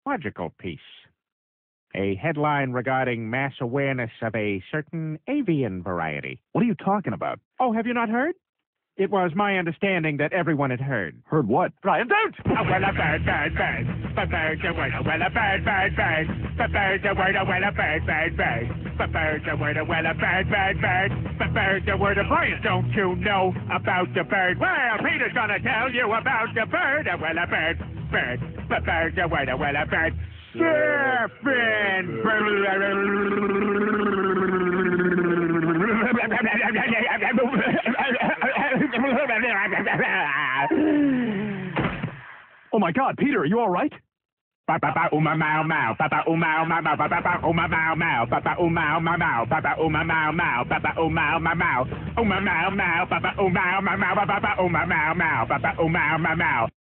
logical piece. A headline regarding mass awareness of a certain avian variety. What are you talking about? Oh, have you not heard? It was my understanding that everyone had heard. Heard what? Brian, don't! Oh, well, a bird, bird, bird. But bird's a word, well, a bird, bird, bird. But bird's a word, well, a bird, bird, bird. But bird's a word, well, a bird, bird, bird. But bird's a word, Brian, don't you know about the bird? Well, Peter's gonna tell you about the bird. Well, a bird, bird. But bird's a word, well, a bird. Surfing! Oh my God, Peter, are you all right? Papa uma mau mau, Papa uma mau mau, Papa uma mau mau, Papa uma mau mau, Papa uma mau mau, Papa uma mau mau, uma mau mau, Papa uma mau mau, Papa uma mau mau, Papa uma mau mau.